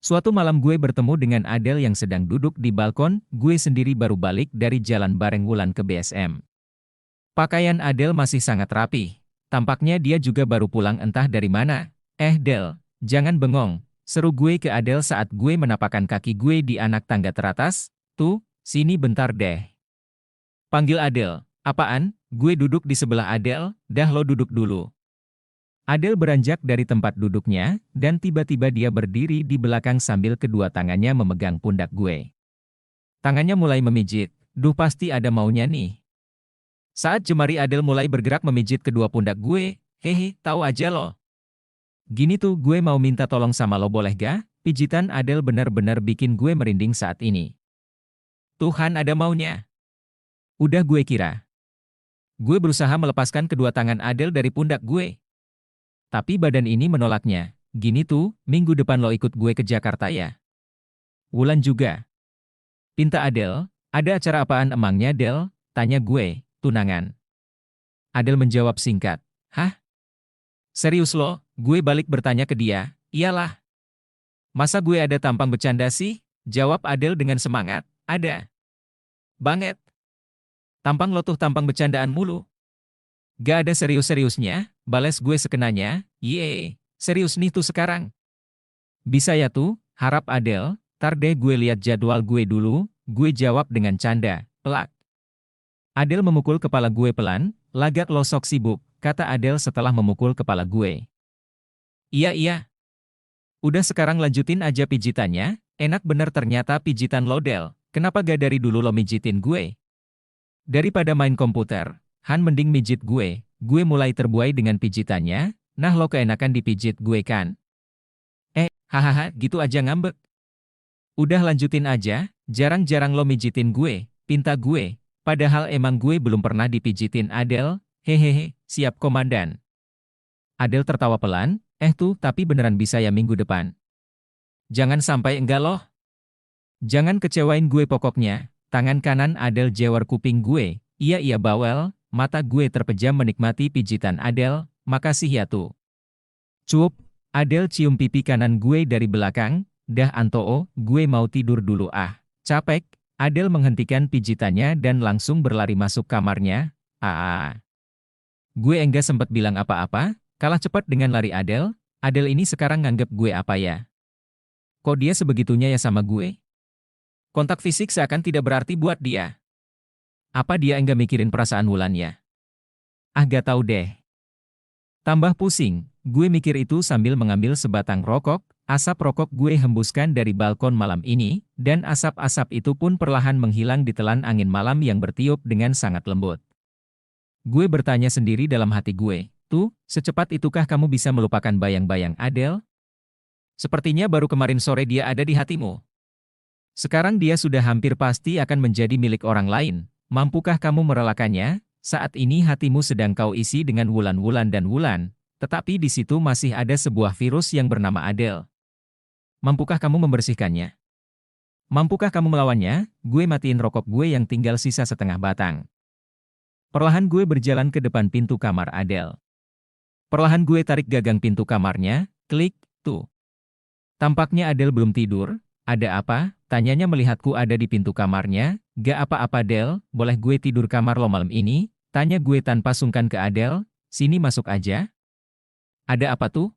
Suatu malam gue bertemu dengan Adele yang sedang duduk di balkon, gue sendiri baru balik dari jalan bareng Wulan ke BSM. Pakaian Adele masih sangat rapi. Tampaknya dia juga baru pulang entah dari mana. Del, jangan bengong, seru gue ke Adele saat gue menapakkan kaki gue di anak tangga teratas. Tuh, sini bentar deh. Panggil Adele. Apaan? Gue duduk di sebelah Adele, dah lo duduk dulu. Adele beranjak dari tempat duduknya, dan tiba-tiba dia berdiri di belakang sambil kedua tangannya memegang pundak gue. Tangannya mulai memijit, duh pasti ada maunya nih. Saat jemari Adele mulai bergerak memijit kedua pundak gue, hehe, tahu aja lo. Gini tuh gue mau minta tolong sama lo boleh gak? Pijitan Adele benar-benar bikin gue merinding saat ini. Tuhan ada maunya. Udah gue kira. Gue berusaha melepaskan kedua tangan Adele dari pundak gue. Tapi badan ini menolaknya. Gini tuh, minggu depan lo ikut gue ke Jakarta ya. Wulan juga. Pinta Adele, ada acara apaan emangnya Del? Tanya gue, tunangan. Adele menjawab singkat. Hah? Serius lo? Gue balik bertanya ke dia. Iyalah. Masa gue ada tampang bercanda sih? Jawab Adele dengan semangat. Ada. Banget. Tampang lo tuh tampang bercandaan mulu. Gak ada serius-seriusnya, bales gue sekenanya. Yeay, serius nih tuh sekarang. Bisa ya tuh, harap Adele, tar deh gue lihat jadwal gue dulu, gue jawab dengan canda, pelak. Adele memukul kepala gue pelan, lagak lo sok sibuk, kata Adele setelah memukul kepala gue. Iya. Udah sekarang lanjutin aja pijitannya, enak bener ternyata pijitan lo Del, kenapa gak dari dulu lo mijitin gue? Daripada main komputer, Han mending mijit gue mulai terbuai dengan pijitannya, nah lo keenakan dipijit gue kan? Hahaha, gitu aja ngambek. Udah lanjutin aja, jarang-jarang lo mijitin gue, pinta gue, padahal emang gue belum pernah dipijitin Adele, hehehe, siap komandan. Adele tertawa pelan, tuh tapi beneran bisa ya minggu depan. Jangan sampai enggak loh. Jangan kecewain gue pokoknya, tangan kanan Adele jewer kuping gue, iya bawel, mata gue terpejam menikmati pijitan Adele, makasih ya tuh. Cuup, Adele cium pipi kanan gue dari belakang, dah Antoo, gue mau tidur dulu ah. Capek, Adele menghentikan pijitannya dan langsung berlari masuk kamarnya, Gue enggak sempat bilang apa-apa, kalah cepat dengan lari Adele ini sekarang nganggep gue apa ya? Kok dia sebegitunya ya sama gue? Kontak fisik seakan tidak berarti buat dia. Apa dia enggak mikirin perasaan Wulan ya? Gak tahu deh. Tambah pusing, gue mikir itu sambil mengambil sebatang rokok, asap rokok gue hembuskan dari balkon malam ini, dan asap-asap itu pun perlahan menghilang ditelan angin malam yang bertiup dengan sangat lembut. Gue bertanya sendiri dalam hati gue, tuh, secepat itukah kamu bisa melupakan bayang-bayang Adele? Sepertinya baru kemarin sore dia ada di hatimu. Sekarang dia sudah hampir pasti akan menjadi milik orang lain. Mampukah kamu merelakannya? Saat ini hatimu sedang kau isi dengan Wulan-Wulan dan Wulan, tetapi di situ masih ada sebuah virus yang bernama Adele. Mampukah kamu membersihkannya? Mampukah kamu melawannya? Gue matiin rokok gue yang tinggal sisa setengah batang. Perlahan gue berjalan ke depan pintu kamar Adele. Perlahan gue tarik gagang pintu kamarnya, klik, tuh. Tampaknya Adele belum tidur. Ada apa? Tanyanya melihatku ada di pintu kamarnya. Gak apa-apa Del, boleh gue tidur kamar lo malam ini? Tanya gue tanpa sungkan ke Adele. Sini masuk aja. Ada apa tuh?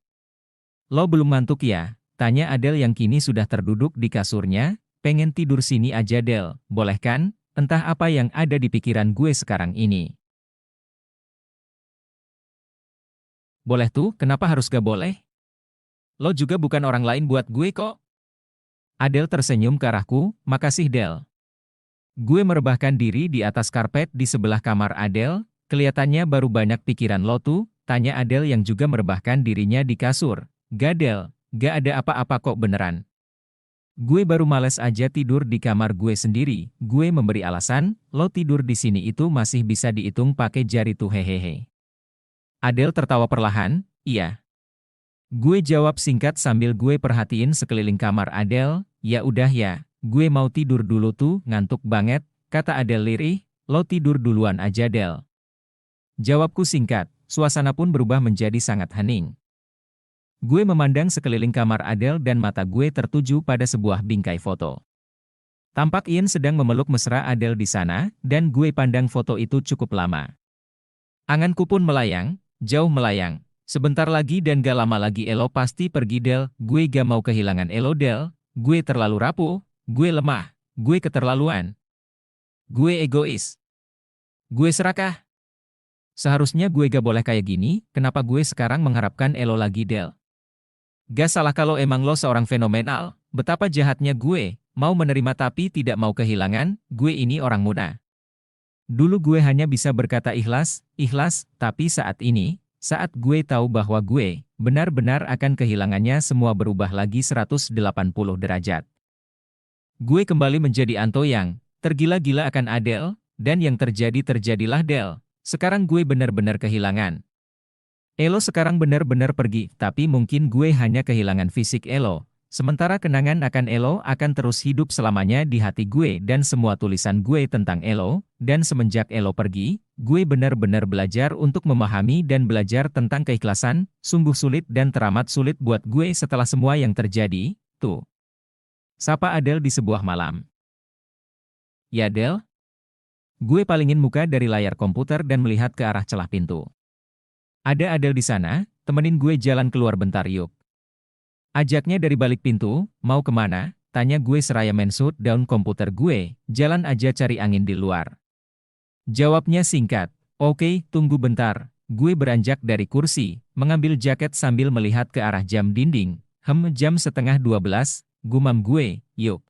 Lo belum ngantuk ya? Tanya Adele yang kini sudah terduduk di kasurnya. Pengen tidur sini aja Del, boleh kan? Entah apa yang ada di pikiran gue sekarang ini. Boleh tuh, kenapa harus gak boleh? Lo juga bukan orang lain buat gue kok. Adele tersenyum ke arahku, makasih Del. Gue merebahkan diri di atas karpet di sebelah kamar Adele, kelihatannya baru banyak pikiran lo tuh, tanya Adele yang juga merebahkan dirinya di kasur. Gak Del, gak ada apa-apa kok beneran. Gue baru males aja tidur di kamar gue sendiri, gue memberi alasan, lo tidur di sini itu masih bisa dihitung pakai jari tuh hehehe. Adele tertawa perlahan, iya. Gue jawab singkat sambil gue perhatiin sekeliling kamar Adele, ya udah ya. Gue mau tidur dulu tuh, ngantuk banget, kata Adele lirih, lo tidur duluan aja Del. Jawabku singkat, suasana pun berubah menjadi sangat hening. Gue memandang sekeliling kamar Adele dan mata gue tertuju pada sebuah bingkai foto. Tampak Ian sedang memeluk mesra Adele di sana, dan gue pandang foto itu cukup lama. Anganku pun melayang, jauh melayang. Sebentar lagi dan gak lama lagi Elo pasti pergi Del, gue gak mau kehilangan Elo Del, gue terlalu rapuh, gue lemah, gue keterlaluan. Gue egois. Gue serakah. Seharusnya gue gak boleh kayak gini, kenapa gue sekarang mengharapkan Elo lagi Del? Gak salah kalau emang lo seorang fenomenal, betapa jahatnya gue, mau menerima tapi tidak mau kehilangan, gue ini orang muda. Dulu gue hanya bisa berkata ikhlas, ikhlas, tapi saat ini, saat gue tahu bahwa gue benar-benar akan kehilangannya semua berubah lagi 180 derajat. Gue kembali menjadi Anto yang tergila-gila akan Adele, dan yang terjadi terjadilah Del. Sekarang gue benar-benar kehilangan. Elo sekarang benar-benar pergi, tapi mungkin gue hanya kehilangan fisik Elo. Sementara kenangan akan Elo akan terus hidup selamanya di hati gue dan semua tulisan gue tentang Elo, dan semenjak Elo pergi, gue benar-benar belajar untuk memahami dan belajar tentang keikhlasan, sungguh sulit dan teramat sulit buat gue setelah semua yang terjadi, tuh. Sapa Adele di sebuah malam. Ya Del? Gue palingin muka dari layar komputer dan melihat ke arah celah pintu. Ada Adele di sana, temenin gue jalan keluar bentar yuk. Ajaknya dari balik pintu, mau kemana? Tanya gue seraya men-shut down komputer gue, jalan aja cari angin di luar. Jawabnya singkat, oke, tunggu bentar. Gue beranjak dari kursi, mengambil jaket sambil melihat ke arah jam dinding. Jam setengah 12, gumam gue, yuk.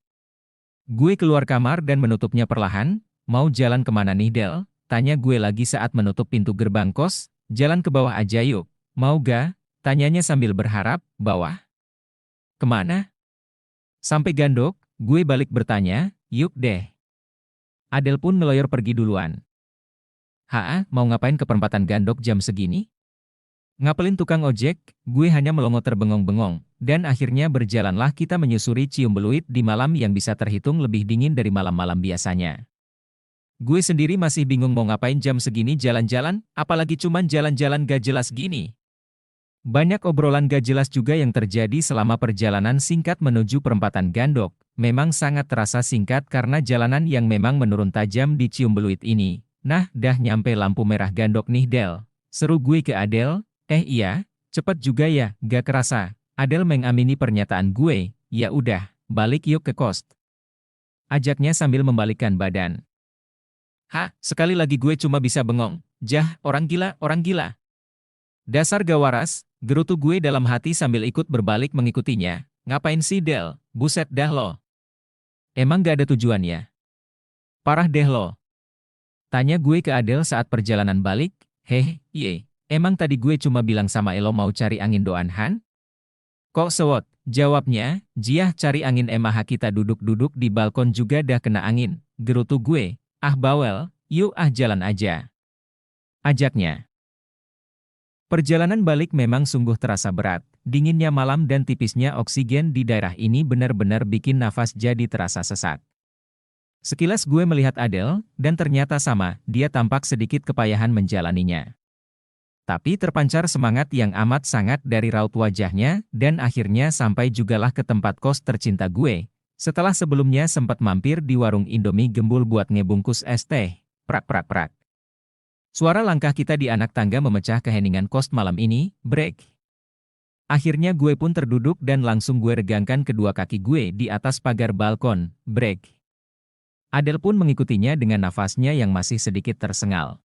Gue keluar kamar dan menutupnya perlahan, mau jalan kemana nih Del? Tanya gue lagi saat menutup pintu gerbang kos, jalan ke bawah aja yuk. Mau ga? Tanyanya sambil berharap, bawah. Kemana? Sampai Gandok, gue balik bertanya, yuk deh. Adele pun ngeloyor pergi duluan. Mau ngapain ke perempatan Gandok jam segini? Ngapelin tukang ojek, gue hanya melongo terbengong-bengong, dan akhirnya berjalanlah kita menyusuri Ciumbeluit di malam yang bisa terhitung lebih dingin dari malam-malam biasanya. Gue sendiri masih bingung mau ngapain jam segini jalan-jalan, apalagi cuman jalan-jalan gak jelas gini. Banyak obrolan gak jelas juga yang terjadi selama perjalanan singkat menuju perempatan Gandok. Memang sangat terasa singkat karena jalanan yang memang menurun tajam di Ciumbeluit ini. Nah, dah nyampe lampu merah Gandok nih Del. Seru gue ke Adele, iya, cepet juga ya, gak kerasa. Adele mengamini pernyataan gue, ya udah, balik yuk ke kos. Ajaknya sambil membalikkan badan. Sekali lagi gue cuma bisa bengong. Jah, orang gila, orang gila. Dasar gak waras, gerutu gue dalam hati sambil ikut berbalik mengikutinya. Ngapain sih Del, buset dah lo. Emang gak ada tujuannya? Parah deh lo. Tanya gue ke Adele saat perjalanan balik. Emang tadi gue cuma bilang sama Elo mau cari angin doan Han? Kok sewot? Jawabnya, jiah cari angin emah kita duduk-duduk di balkon juga dah kena angin. Gerutu gue, bawel, yuk jalan aja. Ajaknya. Perjalanan balik memang sungguh terasa berat, dinginnya malam dan tipisnya oksigen di daerah ini benar-benar bikin nafas jadi terasa sesak. Sekilas gue melihat Adele, dan ternyata sama, dia tampak sedikit kepayahan menjalaninya. Tapi terpancar semangat yang amat sangat dari raut wajahnya, dan akhirnya sampai jugalah ke tempat kos tercinta gue, setelah sebelumnya sempat mampir di warung Indomie gembul buat ngebungkus es teh, prak. Suara langkah kita di anak tangga memecah keheningan kos malam ini, break. Akhirnya gue pun terduduk dan langsung gue regangkan kedua kaki gue di atas pagar balkon, break. Adele pun mengikutinya dengan nafasnya yang masih sedikit tersengal.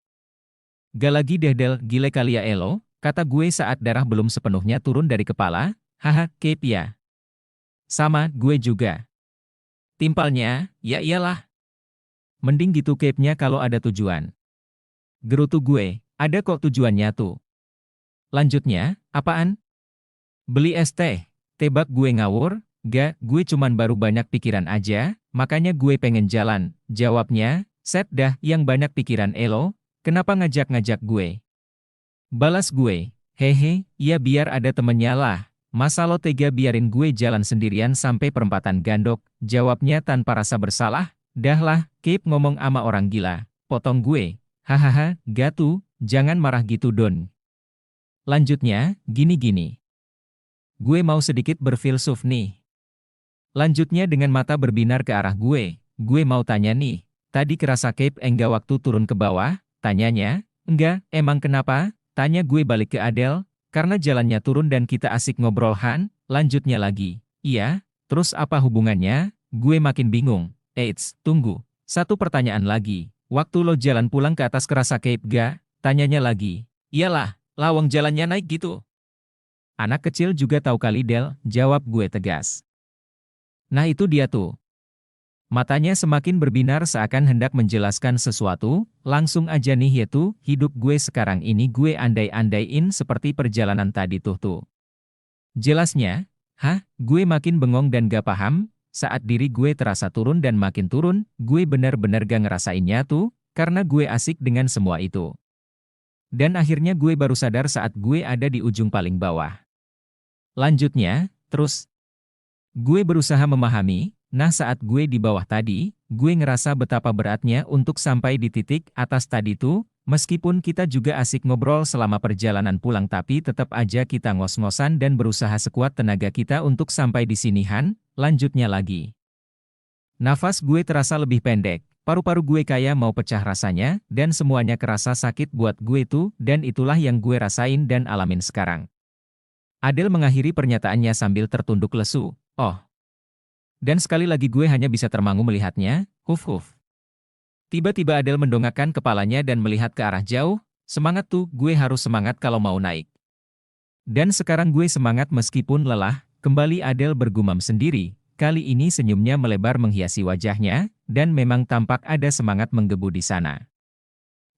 Gak lagi deh Del, gile kali ya Elo, kata gue saat darah belum sepenuhnya turun dari kepala, Cape ya. Sama, gue juga. Timpalnya, ya iyalah. Mending gitu Cape-nya kalau ada tujuan. Gerutu gue, ada kok tujuannya tuh. Lanjutnya, apaan? Beli es teh. Tebak gue ngawur, gak, gue cuman baru banyak pikiran aja, makanya gue pengen jalan. Jawabnya, set dah yang banyak pikiran Elo, kenapa ngajak-ngajak gue? Balas gue, ya biar ada temennya lah. Masa lo tega biarin gue jalan sendirian sampai perempatan Gandok? Jawabnya tanpa rasa bersalah, dah lah, Cape ngomong ama orang gila. Potong gue. Gatu, jangan marah gitu Don. Lanjutnya, gini-gini. gue mau sedikit berfilsuf nih. Lanjutnya dengan mata berbinar ke arah gue mau tanya nih, tadi kerasa Cape enggak waktu turun ke bawah? Tanyanya, enggak, emang kenapa? Tanya gue balik ke Adele, karena jalannya turun dan kita asik ngobrol Han, lanjutnya lagi. Iya, terus apa hubungannya? Gue makin bingung. Eits, tunggu. Satu pertanyaan lagi. Waktu lo jalan pulang ke atas kerasa Cape gak? Tanyanya lagi. Iyalah, lawang jalannya naik gitu. Anak kecil juga tahu kali Del, jawab gue tegas. Nah itu dia tuh. Matanya semakin berbinar seakan hendak menjelaskan sesuatu, langsung aja nih yaitu, hidup gue sekarang ini gue andai-andaiin seperti perjalanan tadi tuh. Jelasnya, gue makin bengong dan gak paham, saat diri gue terasa turun dan makin turun, gue benar-benar gak ngerasainnya tuh, karena gue asik dengan semua itu. Dan akhirnya gue baru sadar saat gue ada di ujung paling bawah. Lanjutnya, terus, gue berusaha memahami, nah saat gue di bawah tadi, gue ngerasa betapa beratnya untuk sampai di titik atas tadi tuh, meskipun kita juga asik ngobrol selama perjalanan pulang tapi tetap aja kita ngos-ngosan dan berusaha sekuat tenaga kita untuk sampai di sini Han, lanjutnya lagi. Nafas gue terasa lebih pendek, paru-paru gue kayak mau pecah rasanya, dan semuanya kerasa sakit buat gue tuh, dan itulah yang gue rasain dan alamin sekarang. Adele mengakhiri pernyataannya sambil tertunduk lesu. Oh. Dan sekali lagi gue hanya bisa termangu melihatnya, huf. Tiba-tiba Adele mendongakkan kepalanya dan melihat ke arah jauh, semangat tuh, gue harus semangat kalau mau naik. Dan sekarang gue semangat meskipun lelah, kembali Adele bergumam sendiri, kali ini senyumnya melebar menghiasi wajahnya, dan memang tampak ada semangat menggebu di sana.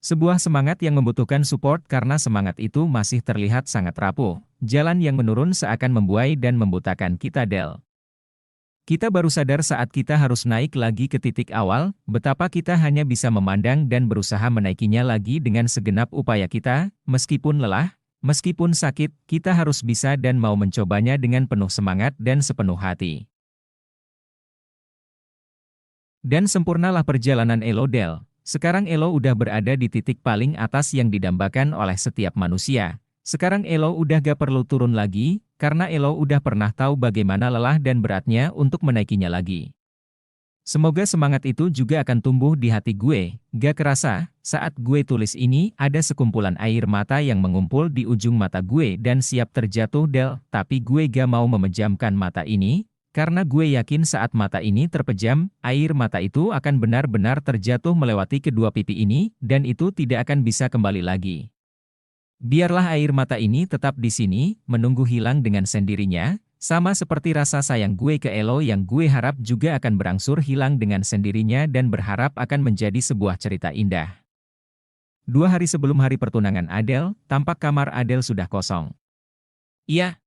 Sebuah semangat yang membutuhkan support karena semangat itu masih terlihat sangat rapuh, jalan yang menurun seakan membuai dan membutakan kita Del. Kita baru sadar saat kita harus naik lagi ke titik awal, betapa kita hanya bisa memandang dan berusaha menaikinya lagi dengan segenap upaya kita, meskipun lelah, meskipun sakit, kita harus bisa dan mau mencobanya dengan penuh semangat dan sepenuh hati. Dan sempurnalah perjalanan Elo Del. Sekarang Elo udah berada di titik paling atas yang didambakan oleh setiap manusia. Sekarang Elo udah gak perlu turun lagi, karena Elo udah pernah tahu bagaimana lelah dan beratnya untuk menaikinya lagi. Semoga semangat itu juga akan tumbuh di hati gue. Gak kerasa, saat gue tulis ini, ada sekumpulan air mata yang mengumpul di ujung mata gue dan siap terjatuh Del, tapi gue gak mau memejamkan mata ini, karena gue yakin saat mata ini terpejam, air mata itu akan benar-benar terjatuh melewati kedua pipi ini, dan itu tidak akan bisa kembali lagi. Biarlah air mata ini tetap di sini, menunggu hilang dengan sendirinya, sama seperti rasa sayang gue ke Elo yang gue harap juga akan berangsur hilang dengan sendirinya dan berharap akan menjadi sebuah cerita indah. 2 hari sebelum hari pertunangan Adele, tampak kamar Adele sudah kosong. Iya.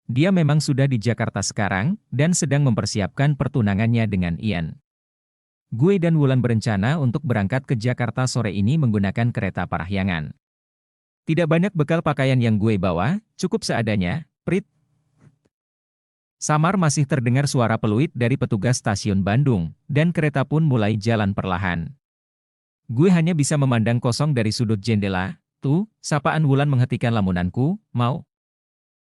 Dia memang sudah di Jakarta sekarang, dan sedang mempersiapkan pertunangannya dengan Ian. Gue dan Wulan berencana untuk berangkat ke Jakarta sore ini menggunakan kereta Parahyangan. Tidak banyak bekal pakaian yang gue bawa, cukup seadanya, Prit. Samar masih terdengar suara peluit dari petugas stasiun Bandung, dan kereta pun mulai jalan perlahan. Gue hanya bisa memandang kosong dari sudut jendela, tuh, sapaan Wulan menghentikan lamunanku, mau?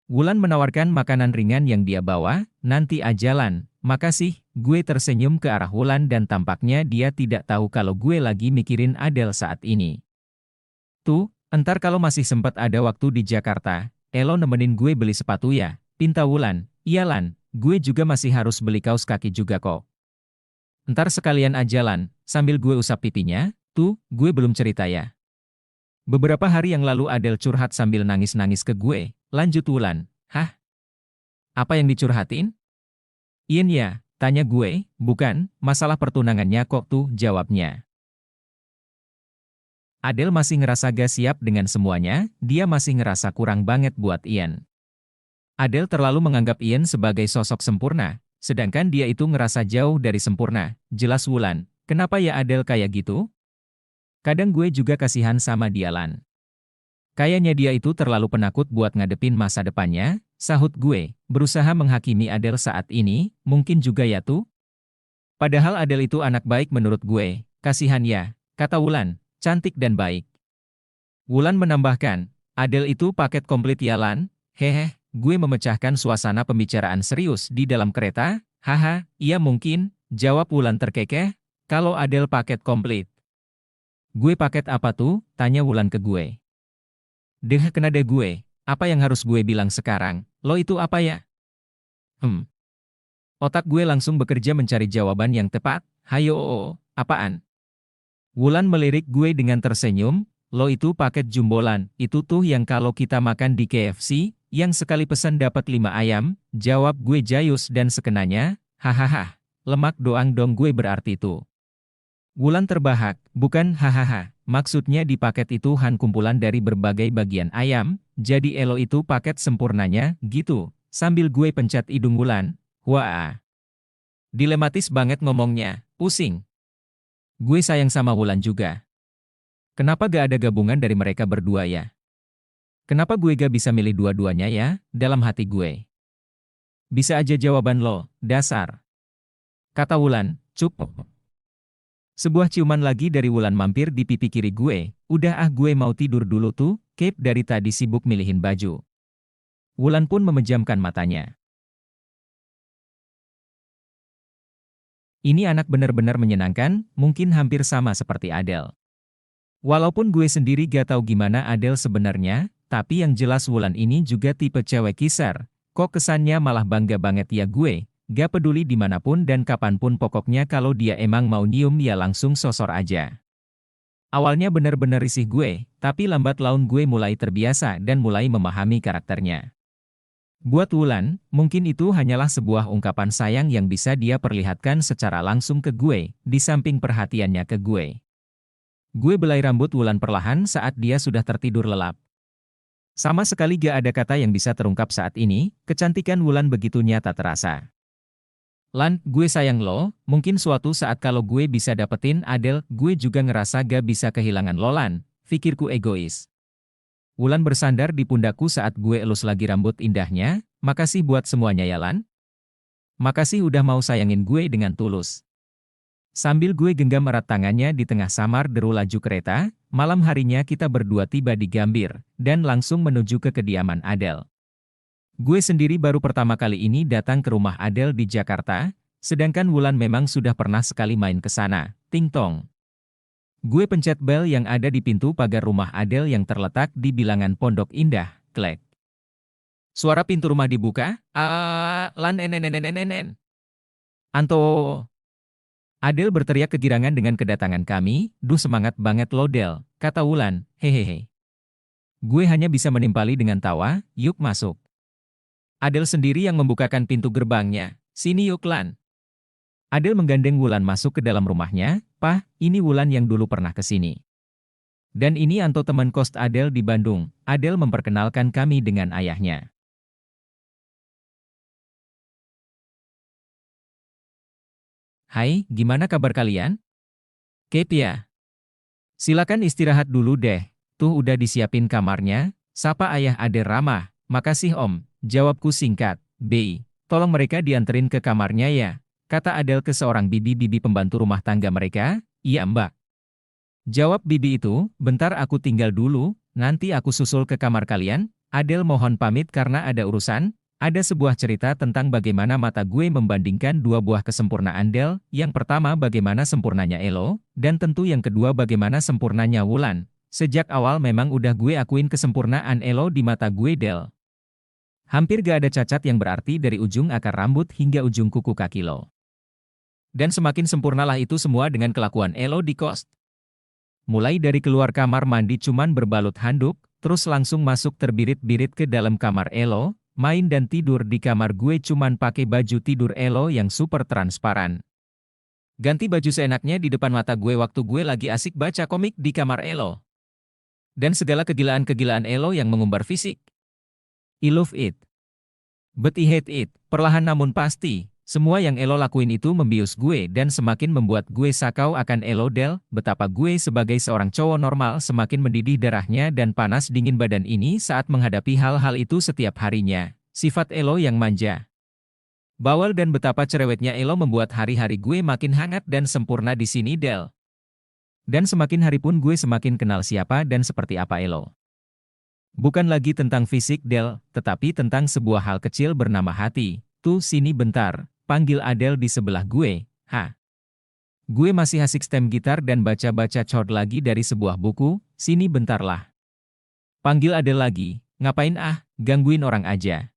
Wulan menawarkan makanan ringan yang dia bawa, nanti ajalan, makasih, gue tersenyum ke arah Wulan dan tampaknya dia tidak tahu kalau gue lagi mikirin Adele saat ini. Tuh, entar kalau masih sempat ada waktu di Jakarta, Elo nemenin gue beli sepatu ya, pinta Wulan. Iyalan, gue juga masih harus beli kaos kaki juga kok. Entar sekalian ajalan, sambil gue usap pipinya, tuh, gue belum cerita ya. Beberapa hari yang lalu Adele curhat sambil nangis-nangis ke gue, lanjut Wulan. Hah? Apa yang dicurhatin? Ian ya, tanya gue, bukan, masalah pertunangannya kok tuh, jawabnya. Adele masih ngerasa gak siap dengan semuanya, dia masih ngerasa kurang banget buat Ian. Adele terlalu menganggap Ian sebagai sosok sempurna, sedangkan dia itu ngerasa jauh dari sempurna. Jelas Wulan, kenapa ya Adele kayak gitu? Kadang gue juga kasihan sama dia Lan. Kayaknya dia itu terlalu penakut buat ngadepin masa depannya, sahut gue, berusaha menghakimi Adele saat ini, mungkin juga ya tuh. Padahal Adele itu anak baik menurut gue, kasihan ya, kata Wulan, cantik dan baik. Wulan menambahkan, Adele itu paket komplit ya Lan, hehe, gue memecahkan suasana pembicaraan serius di dalam kereta. Haha, iya mungkin, jawab Wulan terkekeh. Kalau Adele paket komplit. Gue paket apa tuh? Tanya Wulan ke gue. Deh kena deh gue. Apa yang harus gue bilang sekarang? Lo itu apa ya? Otak gue langsung bekerja mencari jawaban yang tepat. Hayo, apaan? Wulan melirik gue dengan tersenyum. Lo itu paket jumbolan, itu tuh yang kalau kita makan di KFC, yang sekali pesan dapat 5 ayam, jawab gue jayus dan sekenanya. Hahaha, lemak doang dong gue berarti tuh. Wulan terbahak, bukan hahaha, maksudnya di paket itu han kumpulan dari berbagai bagian ayam, jadi elo itu paket sempurnanya, gitu. Sambil gue pencet hidung Wulan. Wah, dilematis banget ngomongnya, pusing. Gue sayang sama Wulan juga. Kenapa gak ada gabungan dari mereka berdua ya? Kenapa gue gak bisa milih dua-duanya ya, dalam hati gue? Bisa aja jawaban lo, dasar. Kata Wulan, cup. Sebuah ciuman lagi dari Wulan mampir di pipi kiri gue. Udah gue mau tidur dulu tuh, Cape dari tadi sibuk milihin baju. Wulan pun memejamkan matanya. Ini anak benar-benar menyenangkan, mungkin hampir sama seperti Adele. Walaupun gue sendiri gak tahu gimana Adele sebenarnya, tapi yang jelas Wulan ini juga tipe cewek kisar. Kok kesannya malah bangga banget ya gue, gak peduli dimanapun dan kapanpun pokoknya kalau dia emang mau nyium ya langsung sosor aja. Awalnya benar-benar risih gue, tapi lambat laun gue mulai terbiasa dan mulai memahami karakternya. Buat Wulan, mungkin itu hanyalah sebuah ungkapan sayang yang bisa dia perlihatkan secara langsung ke gue, di samping perhatiannya ke gue. Gue belai rambut Wulan perlahan saat dia sudah tertidur lelap. Sama sekali gak ada kata yang bisa terungkap saat ini, kecantikan Wulan begitu nyata terasa. Lan, gue sayang lo, mungkin suatu saat kalau gue bisa dapetin Adele, gue juga ngerasa gak bisa kehilangan lo Lan, pikirku egois. Wulan bersandar di pundakku saat gue elus lagi rambut indahnya, makasih buat semuanya ya Lan. Makasih udah mau sayangin gue dengan tulus. Sambil gue genggam erat tangannya di tengah samar deru laju kereta, malam harinya kita berdua tiba di Gambir, dan langsung menuju ke kediaman Adele. Gue sendiri baru pertama kali ini datang ke rumah Adele di Jakarta, sedangkan Wulan memang sudah pernah sekali main ke sana. Ting tong. Gue pencet bel yang ada di pintu pagar rumah Adele yang terletak di bilangan Pondok Indah, klek. Suara pintu rumah dibuka, Lan enenenenenenen. Anto. Adele berteriak kegirangan dengan kedatangan kami. Duh semangat banget lo Del, kata Wulan, hehehe. Gue hanya bisa menimpali dengan tawa, yuk masuk. Adele sendiri yang membukakan pintu gerbangnya, sini yuk Lan. Adele menggandeng Wulan masuk ke dalam rumahnya, Pah, ini Wulan yang dulu pernah ke sini. Dan ini Anto teman kos Adele di Bandung. Adele memperkenalkan kami dengan ayahnya. Hai, gimana kabar kalian? Cape ya? Silakan istirahat dulu deh. Tuh udah disiapin kamarnya. Sapa ayah Adele ramah. Makasih om, jawabku singkat. B. Tolong mereka dianterin ke kamarnya ya. Kata Adele ke seorang bibi-bibi pembantu rumah tangga mereka. Iya mbak. Jawab bibi itu, bentar aku tinggal dulu, nanti aku susul ke kamar kalian. Adele mohon pamit karena ada urusan. Ada sebuah cerita tentang bagaimana mata gue membandingkan dua buah kesempurnaan Del. Yang pertama bagaimana sempurnanya Elo, dan tentu yang kedua bagaimana sempurnanya Wulan. Sejak awal memang udah gue akuin kesempurnaan Elo di mata gue Del. Hampir gak ada cacat yang berarti dari ujung akar rambut hingga ujung kuku kaki lo. Dan semakin sempurnalah itu semua dengan kelakuan Elo di kos. Mulai dari keluar kamar mandi cuman berbalut handuk, terus langsung masuk terbirit-birit ke dalam kamar Elo, main dan tidur di kamar gue cuman pakai baju tidur Elo yang super transparan. Ganti baju seenaknya di depan mata gue waktu gue lagi asik baca komik di kamar Elo. Dan segala kegilaan-kegilaan Elo yang mengumbar fisik. I love it. But I hate it, perlahan namun pasti. Semua yang Elo lakuin itu membius gue dan semakin membuat gue sakau akan Elo Del, betapa gue sebagai seorang cowok normal semakin mendidih darahnya dan panas dingin badan ini saat menghadapi hal-hal itu setiap harinya. Sifat Elo yang manja, bawel dan betapa cerewetnya Elo membuat hari-hari gue makin hangat dan sempurna di sini Del. Dan semakin hari pun gue semakin kenal siapa dan seperti apa Elo. Bukan lagi tentang fisik Del, tetapi tentang sebuah hal kecil bernama hati. Tuh sini bentar, panggil Adele di sebelah gue. Ha. Gue masih asik stem gitar dan baca-baca chord lagi dari sebuah buku, sini bentar lah. Panggil Adele lagi, ngapain ah, gangguin orang aja.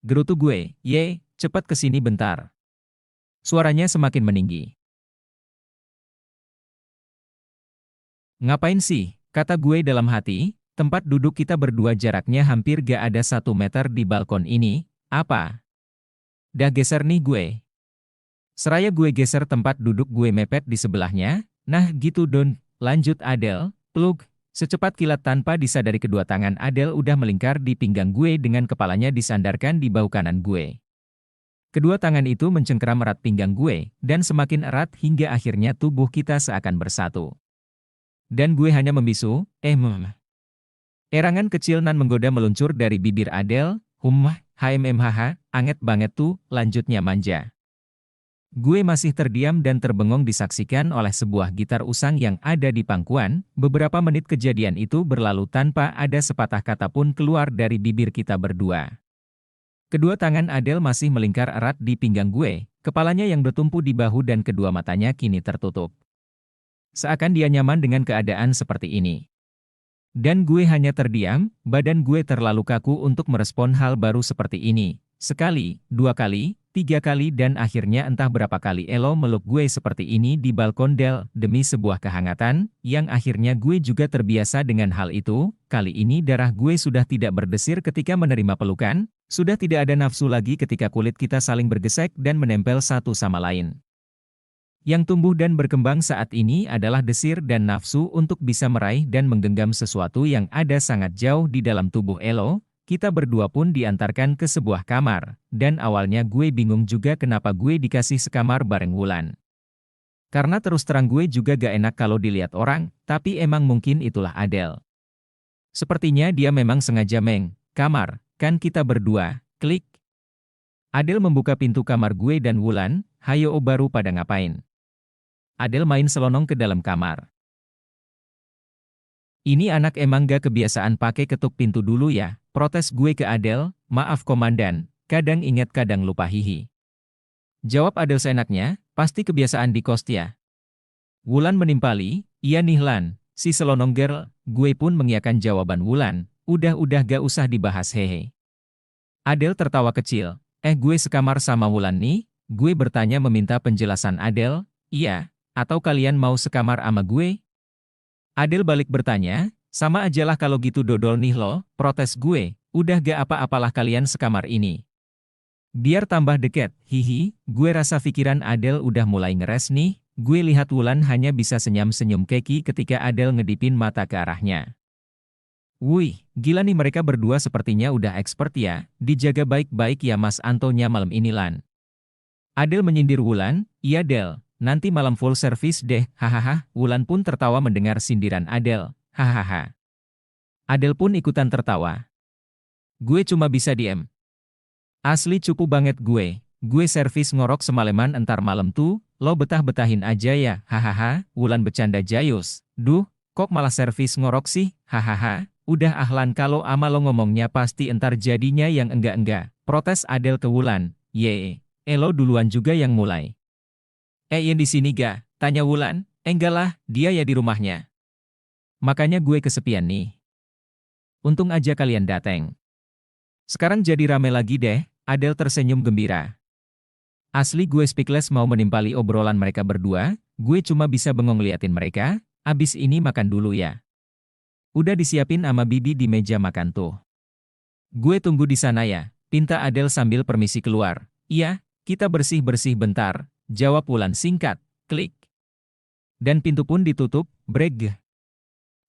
Gerutu gue, ye, cepat kesini bentar. Suaranya semakin meninggi. Ngapain sih, kata gue dalam hati, tempat duduk kita berdua jaraknya hampir gak ada 1 meter di balkon ini, apa? Dah geser nih gue. Seraya gue geser tempat duduk gue mepet di sebelahnya, nah gitu don, lanjut Adele, plug. Secepat kilat tanpa disadari kedua tangan Adele udah melingkar di pinggang gue dengan kepalanya disandarkan di bahu kanan gue. Kedua tangan itu mencengkeram erat pinggang gue, dan semakin erat hingga akhirnya tubuh kita seakan bersatu. Dan gue hanya membisu, Erangan kecil nan menggoda meluncur dari bibir Adele, HMMHH, anget banget tuh, lanjutnya manja. Gue masih terdiam dan terbengong disaksikan oleh sebuah gitar usang yang ada di pangkuan. Beberapa menit kejadian itu berlalu tanpa ada sepatah kata pun keluar dari bibir kita berdua. Kedua tangan Adele masih melingkar erat di pinggang gue, kepalanya yang bertumpu di bahu dan kedua matanya kini tertutup. Seakan dia nyaman dengan keadaan seperti ini. Dan gue hanya terdiam, badan gue terlalu kaku untuk merespon hal baru seperti ini. Sekali, 2 kali, 3 kali dan akhirnya entah berapa kali Elo meluk gue seperti ini di balkon Del, demi sebuah kehangatan, yang akhirnya gue juga terbiasa dengan hal itu. Kali ini darah gue sudah tidak berdesir ketika menerima pelukan, sudah tidak ada nafsu lagi ketika kulit kita saling bergesek dan menempel satu sama lain. Yang tumbuh dan berkembang saat ini adalah desir dan nafsu untuk bisa meraih dan menggenggam sesuatu yang ada sangat jauh di dalam tubuh Elo. Kita berdua pun diantarkan ke sebuah kamar, dan awalnya gue bingung juga kenapa gue dikasih sekamar bareng Wulan. Karena terus terang gue juga gak enak kalau dilihat orang, tapi emang mungkin itulah Adele. Sepertinya dia memang sengaja kamar, kan kita berdua, klik. Adele membuka pintu kamar gue dan Wulan, hayo baru pada ngapain? Adele main selonong ke dalam kamar. Ini anak emang gak kebiasaan pakai ketuk pintu dulu ya, protes gue ke Adele, maaf komandan, kadang ingat kadang lupa hihi. Jawab Adele seenaknya, pasti kebiasaan di kos ya. Wulan menimpali, iya nih Lan, si selonong girl, gue pun mengiyakan jawaban Wulan, udah gak usah dibahas hehe. Adele tertawa kecil, gue sekamar sama Wulan nih, gue bertanya meminta penjelasan Adele, iya, atau kalian mau sekamar sama gue? Adele balik bertanya, sama ajalah kalau gitu dodol nih lo, protes gue, udah gak apa-apalah kalian sekamar ini. Biar tambah deket, hihi, gue rasa pikiran Adele udah mulai ngeres nih, gue lihat Wulan hanya bisa senyum-senyum keki ketika Adele ngedipin mata ke arahnya. Wih, gila nih mereka berdua sepertinya udah expert ya, dijaga baik-baik ya Mas Antonya malam ini Lan. Adele menyindir Wulan, iya Del. Nanti malam full service deh, hahaha. Wulan pun tertawa mendengar sindiran Adele, hahaha. Adele pun ikutan tertawa. Gue cuma bisa diem. Asli cupu banget gue servis ngorok semaleman entar malam tuh, lo betah-betahin aja ya, hahaha. Wulan bercanda jayus, duh, kok malah servis ngorok sih, hahaha. Udah ahlan kalau ama lo ngomongnya pasti entar jadinya yang enggak-enggak, protes Adele ke Wulan, yee, Elo duluan juga yang mulai. Yang di sini ga? Tanya Wulan. Enggak lah, dia ya di rumahnya. Makanya gue kesepian nih. Untung aja kalian dateng. Sekarang jadi rame lagi deh, Adele tersenyum gembira. Asli gue speechless mau menimpali obrolan mereka berdua, gue cuma bisa bengong liatin mereka, abis ini makan dulu ya. Udah disiapin sama Bibi di meja makan tuh. Gue tunggu di sana ya, pinta Adele sambil permisi keluar. Iya, kita bersih-bersih bentar. Jawab Wulan singkat, klik. Dan pintu pun ditutup, breg.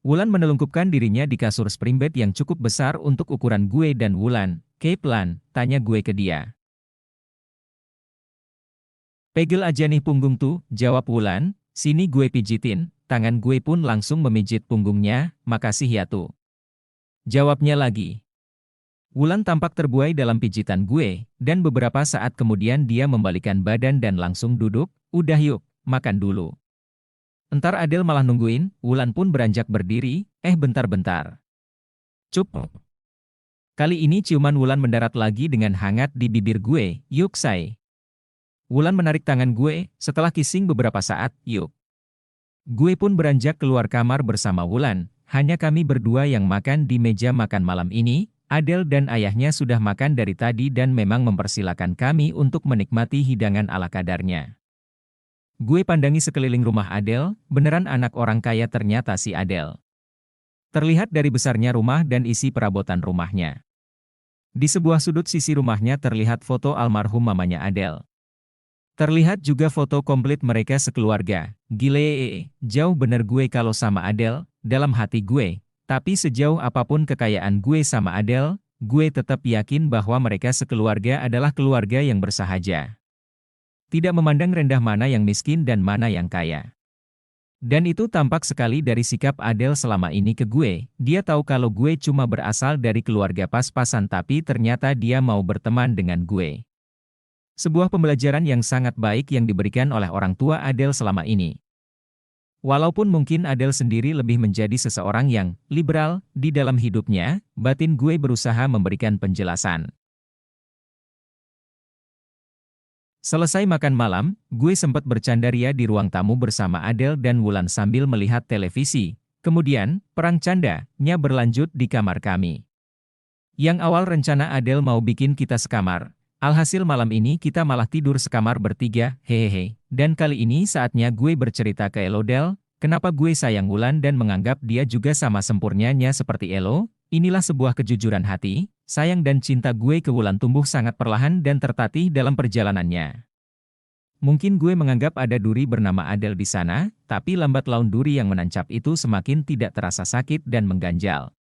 Wulan menelungkupkan dirinya di kasur spring bed yang cukup besar untuk ukuran gue dan Wulan. Cape Lan, tanya gue ke dia. Pegel aja nih punggung tuh, jawab Wulan. Sini gue pijitin, tangan gue pun langsung memijit punggungnya, makasih ya tuh. Jawabnya lagi. Wulan tampak terbuai dalam pijitan gue, dan beberapa saat kemudian dia membalikkan badan dan langsung duduk, udah yuk, makan dulu. Entar Adele malah nungguin, Wulan pun beranjak berdiri, bentar-bentar. Cup. Kali ini ciuman Wulan mendarat lagi dengan hangat di bibir gue, yuk say. Wulan menarik tangan gue, setelah kissing beberapa saat, yuk. Gue pun beranjak keluar kamar bersama Wulan, hanya kami berdua yang makan di meja makan malam ini. Adele dan ayahnya sudah makan dari tadi dan memang mempersilakan kami untuk menikmati hidangan ala kadarnya. Gue pandangi sekeliling rumah Adele, beneran anak orang kaya ternyata si Adele. Terlihat dari besarnya rumah dan isi perabotan rumahnya. Di sebuah sudut sisi rumahnya terlihat foto almarhum mamanya Adele. Terlihat juga foto komplit mereka sekeluarga. Gile, jauh bener gue kalau sama Adele, dalam hati gue. Tapi sejauh apapun kekayaan gue sama Adele, gue tetap yakin bahwa mereka sekeluarga adalah keluarga yang bersahaja. Tidak memandang rendah mana yang miskin dan mana yang kaya. Dan itu tampak sekali dari sikap Adele selama ini ke gue. Dia tahu kalau gue cuma berasal dari keluarga pas-pasan tapi ternyata dia mau berteman dengan gue. Sebuah pembelajaran yang sangat baik yang diberikan oleh orang tua Adele selama ini. Walaupun mungkin Adele sendiri lebih menjadi seseorang yang liberal di dalam hidupnya, batin gue berusaha memberikan penjelasan. Selesai makan malam, gue sempat bercandaria di ruang tamu bersama Adele dan Wulan sambil melihat televisi. Kemudian, perang canda-nya berlanjut di kamar kami. Yang awal rencana Adele mau bikin kita sekamar. Alhasil malam ini kita malah tidur sekamar bertiga, hehehe. Dan kali ini saatnya gue bercerita ke Elodel, kenapa gue sayang Wulan dan menganggap dia juga sama sempurnanya seperti Elo. Inilah sebuah kejujuran hati, sayang dan cinta gue ke Wulan tumbuh sangat perlahan dan tertatih dalam perjalanannya. Mungkin gue menganggap ada duri bernama Adele di sana, tapi lambat laun duri yang menancap itu semakin tidak terasa sakit dan mengganjal.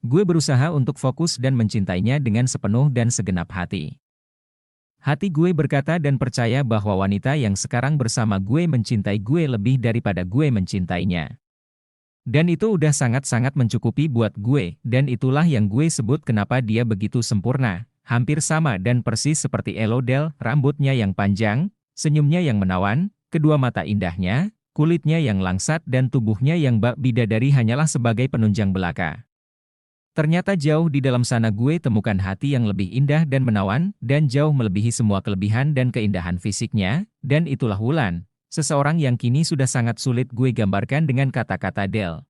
Gue berusaha untuk fokus dan mencintainya dengan sepenuh dan segenap hati. Hati gue berkata dan percaya bahwa wanita yang sekarang bersama gue mencintai gue lebih daripada gue mencintainya. Dan itu udah sangat-sangat mencukupi buat gue, dan itulah yang gue sebut kenapa dia begitu sempurna, hampir sama dan persis seperti Elodel, rambutnya yang panjang, senyumnya yang menawan, kedua mata indahnya, kulitnya yang langsat dan tubuhnya yang bak bidadari hanyalah sebagai penunjang belaka. Ternyata jauh di dalam sana gue temukan hati yang lebih indah dan menawan, dan jauh melebihi semua kelebihan dan keindahan fisiknya, dan itulah Wulan, seseorang yang kini sudah sangat sulit gue gambarkan dengan kata-kata Del.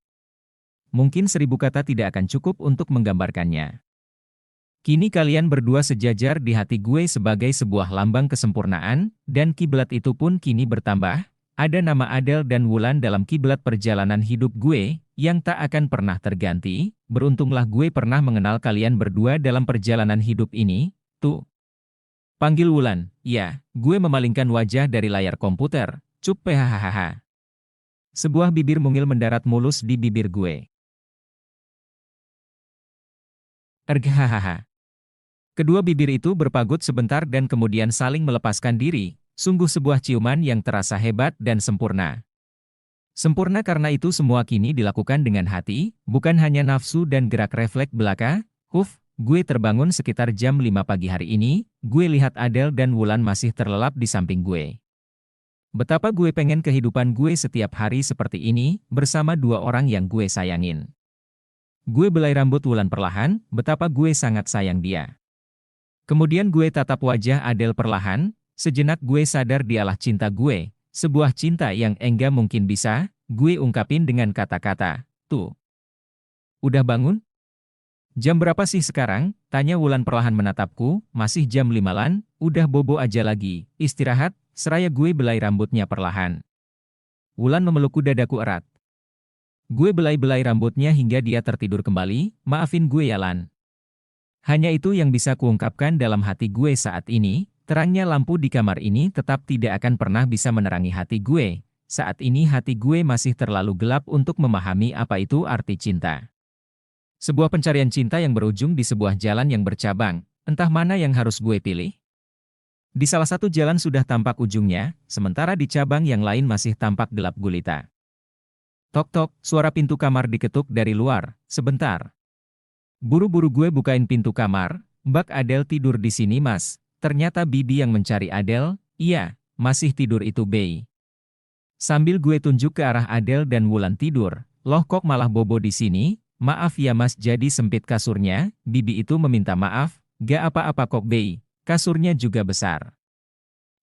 Mungkin 1000 kata tidak akan cukup untuk menggambarkannya. Kini kalian berdua sejajar di hati gue sebagai sebuah lambang kesempurnaan, dan kiblat itu pun kini bertambah. Ada nama Adele dan Wulan dalam kiblat perjalanan hidup gue, yang tak akan pernah terganti. Beruntunglah gue pernah mengenal kalian berdua dalam perjalanan hidup ini, tuh. Panggil Wulan, ya, gue memalingkan wajah dari layar komputer, cup hahaha. Sebuah bibir mungil mendarat mulus di bibir gue. Erghahaha. Kedua bibir itu berpagut sebentar dan kemudian saling melepaskan diri. Sungguh sebuah ciuman yang terasa hebat dan sempurna. Sempurna karena itu semua kini dilakukan dengan hati, bukan hanya nafsu dan gerak refleks belaka. Gue terbangun sekitar jam 5 pagi hari ini, gue lihat Adele dan Wulan masih terlelap di samping gue. Betapa gue pengen kehidupan gue setiap hari seperti ini, bersama dua orang yang gue sayangin. Gue belai rambut Wulan perlahan, betapa gue sangat sayang dia. Kemudian gue tatap wajah Adele perlahan. Sejenak gue sadar dialah cinta gue, sebuah cinta yang enggak mungkin bisa, gue ungkapin dengan kata-kata, tuh. Udah bangun? Jam berapa sih sekarang? Tanya Wulan perlahan menatapku, masih jam 5-an, udah bobo aja lagi, istirahat, seraya gue belai rambutnya perlahan. Wulan memelukku dadaku erat. Gue belai-belai rambutnya hingga dia tertidur kembali, maafin gue ya Lan. Hanya itu yang bisa kuungkapkan dalam hati gue saat ini. Terangnya lampu di kamar ini tetap tidak akan pernah bisa menerangi hati gue. Saat ini hati gue masih terlalu gelap untuk memahami apa itu arti cinta. Sebuah pencarian cinta yang berujung di sebuah jalan yang bercabang. Entah mana yang harus gue pilih. Di salah satu jalan sudah tampak ujungnya, sementara di cabang yang lain masih tampak gelap gulita. Tok-tok, suara pintu kamar diketuk dari luar. Sebentar. Buru-buru gue bukain pintu kamar. Mbak Adele tidur di sini mas. Ternyata Bibi yang mencari Adele, iya, masih tidur itu Bey. Sambil gue tunjuk ke arah Adele dan Wulan tidur, loh kok malah bobo di sini, maaf ya mas jadi sempit kasurnya, bibi itu meminta maaf, gak apa-apa kok Bei, kasurnya juga besar.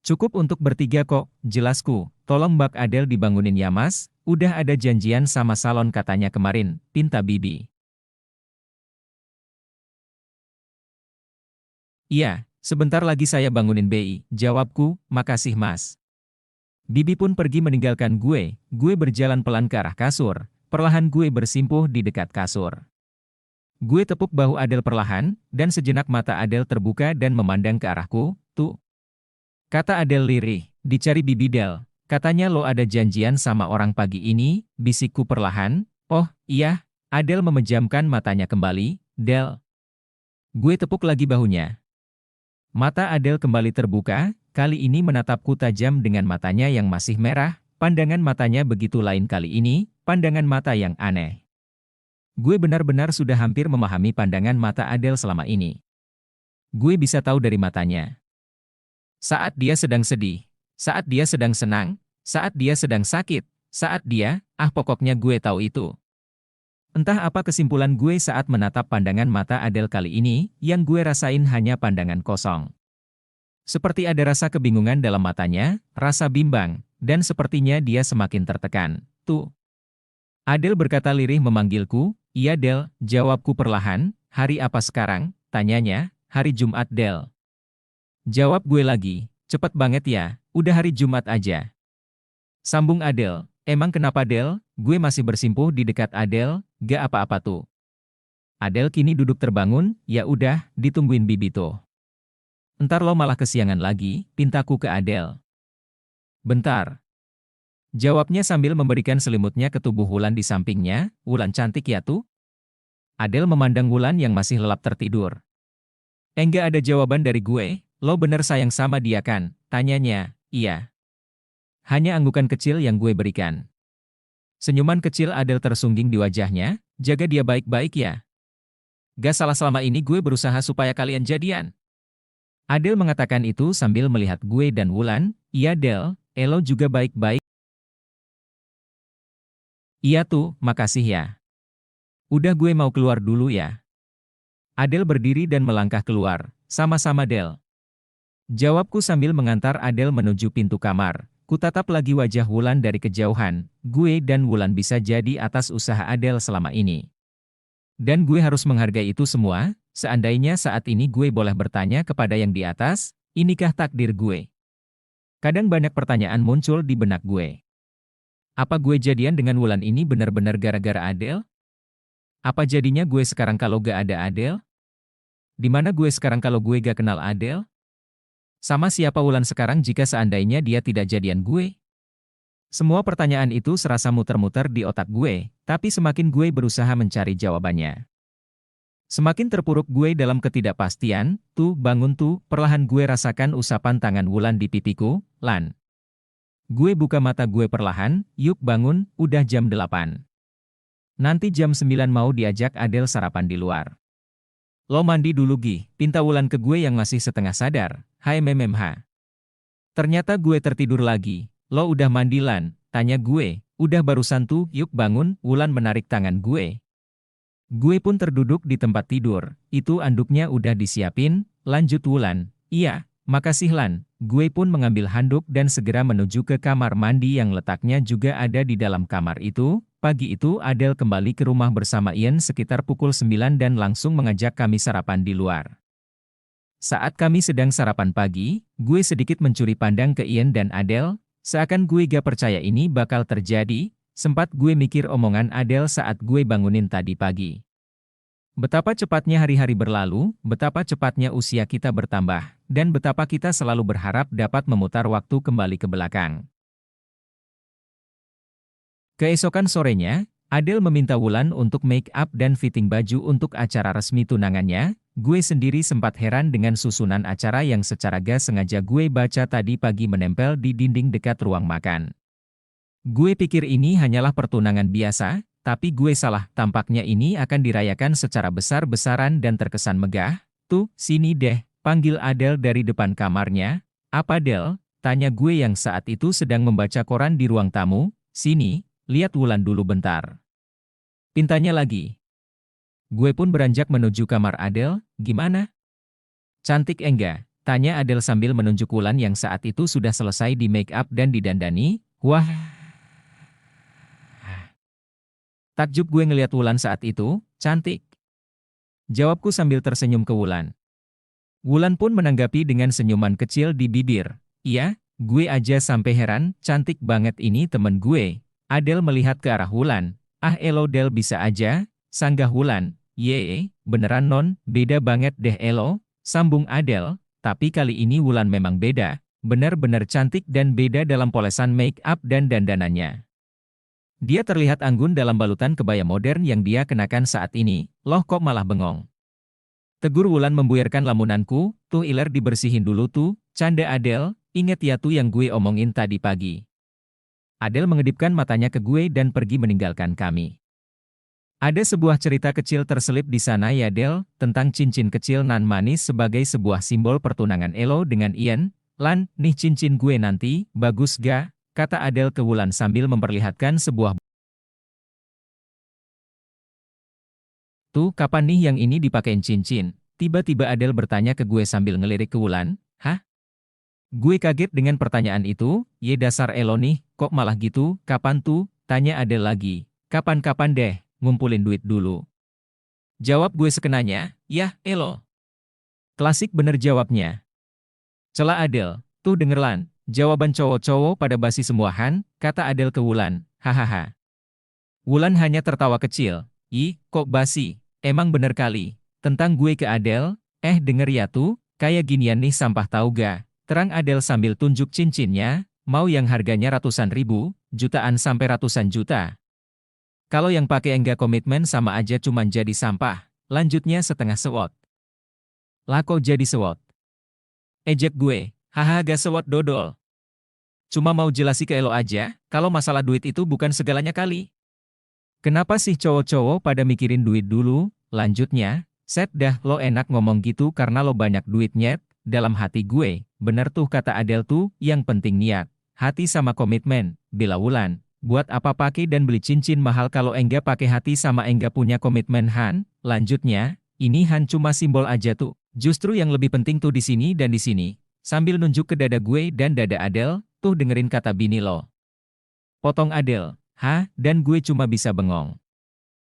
Cukup untuk bertiga kok, jelasku, tolong Mbak Adele dibangunin ya mas, udah ada janjian sama salon katanya kemarin, pinta bibi. Iya, sebentar lagi saya bangunin Bei, jawabku, makasih mas. Bibi pun pergi meninggalkan gue berjalan pelan ke arah kasur, perlahan gue bersimpuh di dekat kasur. Gue tepuk bahu Adele perlahan, dan sejenak mata Adele terbuka dan memandang ke arahku, tuh. Kata Adele lirih, dicari Bibi Del, katanya lo ada janjian sama orang pagi ini, bisikku perlahan, oh, iya, Adele memejamkan matanya kembali, Del. Gue tepuk lagi bahunya. Mata Adele kembali terbuka, kali ini menatapku tajam dengan matanya yang masih merah, pandangan matanya begitu lain kali ini, pandangan mata yang aneh. Gue benar-benar sudah hampir memahami pandangan mata Adele selama ini. Gue bisa tahu dari matanya. Saat dia sedang sedih, saat dia sedang senang, saat dia sedang sakit, saat dia, pokoknya gue tahu itu. Entah apa kesimpulan gue saat menatap pandangan mata Adele kali ini, yang gue rasain hanya pandangan kosong. Seperti ada rasa kebingungan dalam matanya, rasa bimbang, dan sepertinya dia semakin tertekan. Tuh. Adele berkata lirih memanggilku, iya Del, jawabku perlahan, hari apa sekarang, tanyanya, hari Jumat Del. Jawab gue lagi, cepet banget ya, udah hari Jumat aja. Sambung Adele, emang kenapa Del, gue masih bersimpuh di dekat Adele, gak apa-apa tuh. Adele kini duduk terbangun, ya udah, ditungguin bibi tuh. Entar lo malah kesiangan lagi, pintaku ke Adele. Bentar. Jawabnya sambil memberikan selimutnya ke tubuh Wulan di sampingnya, Wulan cantik ya tuh? Adele memandang Wulan yang masih lelap tertidur. Enggak ada jawaban dari gue, lo bener sayang sama dia kan? Tanyanya, iya. Hanya anggukan kecil yang gue berikan. Senyuman kecil Adele tersungging di wajahnya, jaga dia baik-baik ya. Gak salah selama ini gue berusaha supaya kalian jadian. Adele mengatakan itu sambil melihat gue dan Wulan, iya Del, Elo juga baik-baik. Iya tuh, makasih ya. Udah gue mau keluar dulu ya. Adele berdiri dan melangkah keluar, sama-sama Del. Jawabku sambil mengantar Adele menuju pintu kamar. Kutatap lagi wajah Wulan dari kejauhan, gue dan Wulan bisa jadi atas usaha Adele selama ini. Dan gue harus menghargai itu semua, seandainya saat ini gue boleh bertanya kepada yang di atas, inikah takdir gue? Kadang banyak pertanyaan muncul di benak gue. Apa gue jadian dengan Wulan ini benar-benar gara-gara Adele? Apa jadinya gue sekarang kalau gak ada Adele? Di mana gue sekarang kalau gue gak kenal Adele? Sama siapa Wulan sekarang jika seandainya dia tidak jadian gue? Semua pertanyaan itu serasa muter-muter di otak gue, tapi semakin gue berusaha mencari jawabannya. Semakin terpuruk gue dalam ketidakpastian, tuh bangun tuh, perlahan gue rasakan usapan tangan Wulan di pipiku, Lan. Gue buka mata gue perlahan, yuk bangun, udah jam 8. Nanti jam 9 mau diajak Adele sarapan di luar. Lo mandi dulu Gi, pinta Wulan ke gue yang masih setengah sadar, hai mememha. Ternyata gue tertidur lagi, lo udah mandi Lan, tanya gue, udah barusan tuh, yuk bangun, Wulan menarik tangan gue. Gue pun terduduk di tempat tidur, itu anduknya udah disiapin, lanjut Wulan, iya. Makasih Lan, gue pun mengambil handuk dan segera menuju ke kamar mandi yang letaknya juga ada di dalam kamar itu. Pagi itu Adele kembali ke rumah bersama Ian sekitar pukul 9 dan langsung mengajak kami sarapan di luar. Saat kami sedang sarapan pagi, gue sedikit mencuri pandang ke Ian dan Adele, seakan gue gak percaya ini bakal terjadi, sempat gue mikir omongan Adele saat gue bangunin tadi pagi. Betapa cepatnya hari-hari berlalu, betapa cepatnya usia kita bertambah, dan betapa kita selalu berharap dapat memutar waktu kembali ke belakang. Keesokan sorenya, Adele meminta Wulan untuk make up dan fitting baju untuk acara resmi tunangannya. Gue sendiri sempat heran dengan susunan acara yang secara gas sengaja gue baca tadi pagi menempel di dinding dekat ruang makan. Gue pikir ini hanyalah pertunangan biasa, tapi gue salah, tampaknya ini akan dirayakan secara besar-besaran dan terkesan megah. Tuh, sini deh, panggil Adele dari depan kamarnya. Apa Del? Tanya gue yang saat itu sedang membaca koran di ruang tamu. Sini, lihat Wulan dulu bentar. Pintanya lagi. Gue pun beranjak menuju kamar Adele. Gimana? Cantik enggak? Tanya Adele sambil menunjuk Wulan yang saat itu sudah selesai di make up dan didandani. Wah, takjub gue ngeliat Wulan saat itu. Cantik. Jawabku sambil tersenyum ke Wulan. Wulan pun menanggapi dengan senyuman kecil di bibir. Iya, gue aja sampai heran, cantik banget ini temen gue. Adele melihat ke arah Wulan. Ah elo Del bisa aja, sanggah Wulan. Yee, beneran non, beda banget deh elo, sambung Adele. Tapi kali ini Wulan memang beda, benar-benar cantik dan beda dalam polesan make up dan dandanannya. Dia terlihat anggun dalam balutan kebaya modern yang dia kenakan saat ini. Loh kok malah bengong? Tegur Wulan membuyarkan lamunanku, tuh iler dibersihin dulu tuh, canda Adele, inget ya tuh yang gue omongin tadi pagi. Adele mengedipkan matanya ke gue dan pergi meninggalkan kami. Ada sebuah cerita kecil terselip di sana ya Del, tentang cincin kecil nan manis sebagai sebuah simbol pertunangan Elo dengan Ian. Lan, nih cincin gue nanti, bagus ga? Kata Adele ke Wulan sambil memperlihatkan sebuah. Tuh, kapan nih yang ini dipakein cincin? Tiba-tiba Adele bertanya ke gue sambil ngelirik ke Wulan. Hah? Gue kaget dengan pertanyaan itu. Ye dasar Elo nih, kok malah gitu? Kapan tuh? Tanya Adele lagi. Kapan-kapan deh, ngumpulin duit dulu. Jawab gue sekenanya, yah Elo. Klasik bener jawabnya. Cela Adele, tuh denger Lan, jawaban cowok-cowok pada basi semuahan, kata Adele ke Wulan. Hahaha. Wulan hanya tertawa kecil. Ih, kok basi? Emang bener kali. Tentang gue ke Adele, denger ya tuh, kayak ginian nih sampah tau ga? Terang Adele sambil tunjuk cincinnya, mau yang harganya ratusan ribu, jutaan sampai ratusan juta. Kalau yang pakai enggak komitmen sama aja cuman jadi sampah, lanjutnya setengah sewot. Lah kok jadi sewot? Ejek gue, haha gak sewot dodol. Cuma mau jelasi ke Elo aja, kalau masalah duit itu bukan segalanya kali. Kenapa sih cowok-cowok pada mikirin duit dulu? Lanjutnya, set dah lo enak ngomong gitu karena lo banyak duitnya, dalam hati gue, bener tuh kata Adele tuh, yang penting niat, hati sama komitmen, bila Wulan, buat apa pakai dan beli cincin mahal kalau enggak pakai hati sama enggak punya komitmen Han? Lanjutnya, ini Han cuma simbol aja tuh, justru yang lebih penting tuh di sini dan di sini, sambil nunjuk ke dada gue dan dada Adele, tuh dengerin kata bini lo. Potong Adele. Hah, dan gue cuma bisa bengong.